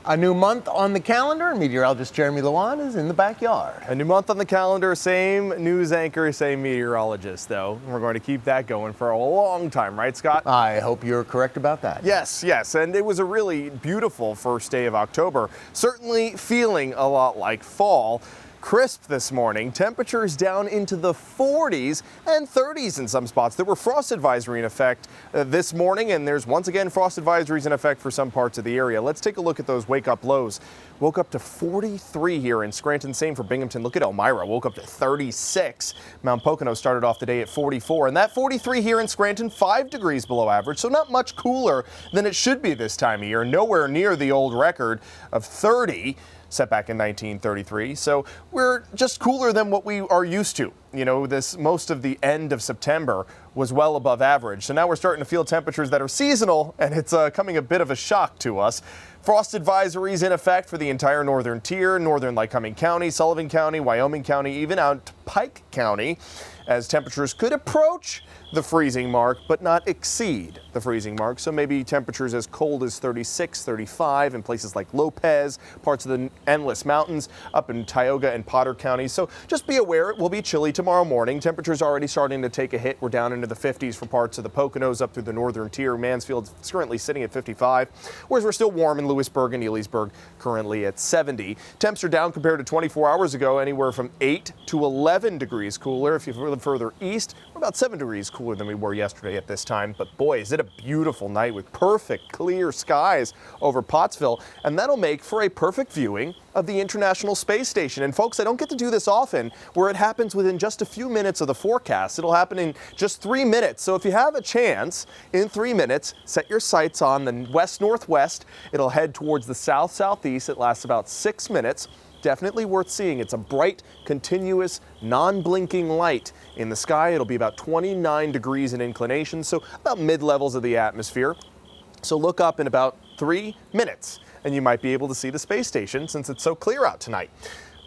A new month on the calendar, and meteorologist Jeremy Lewan is in the backyard. A new month on the calendar, same news anchor, same meteorologist, though. We're going to keep that going for a long time, right, Scott? I hope you're correct about that. Yes, and it was a really beautiful first day of October. Certainly feeling a lot like fall. Crisp this morning, temperatures down into the 40s and 30s in some spots. There were frost advisory in effect this morning, and there's once again frost advisories in effect for some parts of the area. Let's take a look at those wake up lows. Woke up to 43 here in Scranton, same for Binghamton. Look at Elmira, woke up to 36. Mount Pocono started off the day at 44, and that 43 here in Scranton, 5 degrees below average, so not much cooler than it should be this time of year. Nowhere near the old record of 30. Set back in 1933. So we're just cooler than what we are used to. You know, most of the end of September was well above average. So now we're starting to feel temperatures that are seasonal, and it's coming a bit of a shock to us. Frost advisories in effect for the entire northern tier, northern Lycoming County, Sullivan County, Wyoming County, even out to Pike County, as temperatures could approach the freezing mark, but not exceed the freezing mark. So maybe temperatures as cold as 36, 35 in places like Lopez, parts of the Endless Mountains, up in Tioga and Potter counties. So just be aware it will be chilly tomorrow morning. Temperatures already starting to take a hit. We're down into the 50s for parts of the Poconos up through the northern tier. Mansfield's currently sitting at 55, whereas we're still warm in Lewisburg and Elysburg, currently at 70. Temps are down compared to 24 hours ago, anywhere from 8 to 11 degrees cooler. If you live further east, we're about 7 degrees cooler than we were yesterday at this time. But boy, is it a beautiful night with perfect clear skies over Pottsville, and that'll make for a perfect viewing of the International Space Station. And folks, I don't get to do this often, where it happens within just a few minutes of the forecast. It'll happen in just 3 minutes. So if you have a chance, in 3 minutes, set your sights on the west-northwest. It'll head towards the south-southeast. It lasts about 6 minutes. Definitely worth seeing. It's a bright, continuous, non-blinking light in the sky. It'll be about 29 degrees in inclination, so about mid-levels of the atmosphere. So look up in about 3 minutes, and you might be able to see the space station since it's so clear out tonight.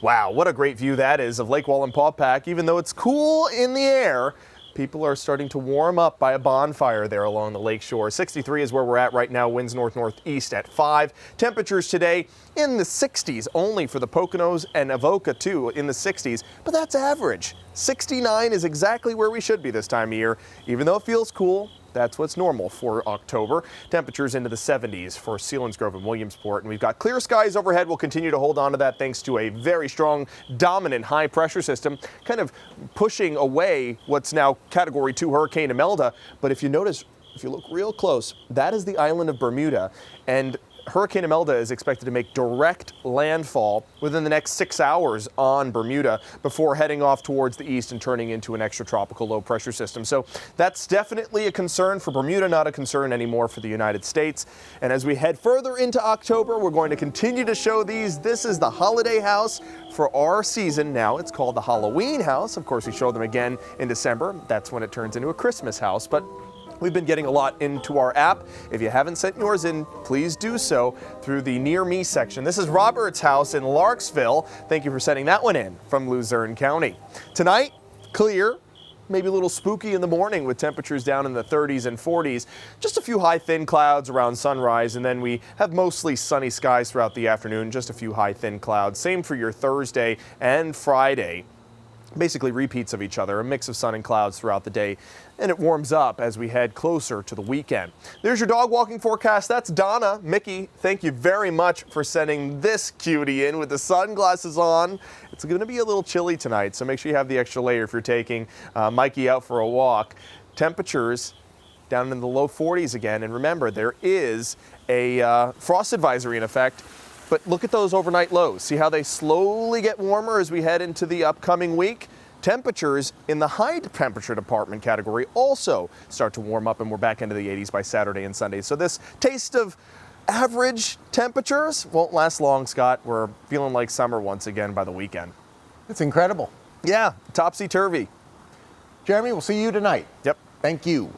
Wow, what a great view that is of Lake Wallenpaupack. Even though it's cool in the air, people are starting to warm up by a bonfire there along the lake shore. 63 is where we're at right now. Winds north-northeast at 5. Temperatures today in the 60s only for the Poconos and Avoca too in the 60s, but that's average. 69 is exactly where we should be this time of year. Even though it feels cool, that's what's normal for October. Temperatures into the 70s for Selinsgrove and Williamsport. And we've got clear skies overhead. We'll continue to hold on to that thanks to a very strong, dominant high pressure system, kind of pushing away what's now Category 2 Hurricane Imelda. But if you notice, if you look real close, that is the island of Bermuda. And Hurricane Imelda is expected to make direct landfall within the next 6 hours on Bermuda before heading off towards the east and turning into an extratropical low pressure system. So that's definitely a concern for Bermuda, not a concern anymore for the United States. And as we head further into October, we're going to continue to show these. This is the holiday house for our season. Now it's called the Halloween house. Of course, we show them again in December. That's when it turns into a Christmas house. But we've been getting a lot into our app. If you haven't sent yours in, please do so through the Near Me section. This is Robert's house in Larksville. Thank you for sending that one in from Luzerne County. Tonight, clear, maybe a little spooky in the morning with temperatures down in the 30s and 40s. Just a few high thin clouds around sunrise, and then we have mostly sunny skies throughout the afternoon, just a few high thin clouds. Same for your Thursday and Friday. Basically repeats of each other, a mix of sun and clouds throughout the day, and it warms up as we head closer to the weekend. There's your dog walking forecast. That's Donna. Mickey, thank you very much for sending this cutie in with the sunglasses on. It's going to be a little chilly tonight, so make sure you have the extra layer if you're taking Mikey out for a walk. Temperatures down in the low 40s again, and remember, there is a frost advisory in effect. But look at those overnight lows. See how they slowly get warmer as we head into the upcoming week? Temperatures in the high temperature department category also start to warm up, and we're back into the 80s by Saturday and Sunday. So this taste of average temperatures won't last long, Scott. We're feeling like summer once again by the weekend. It's incredible. Yeah, topsy-turvy. Jeremy, we'll see you tonight. Yep. Thank you.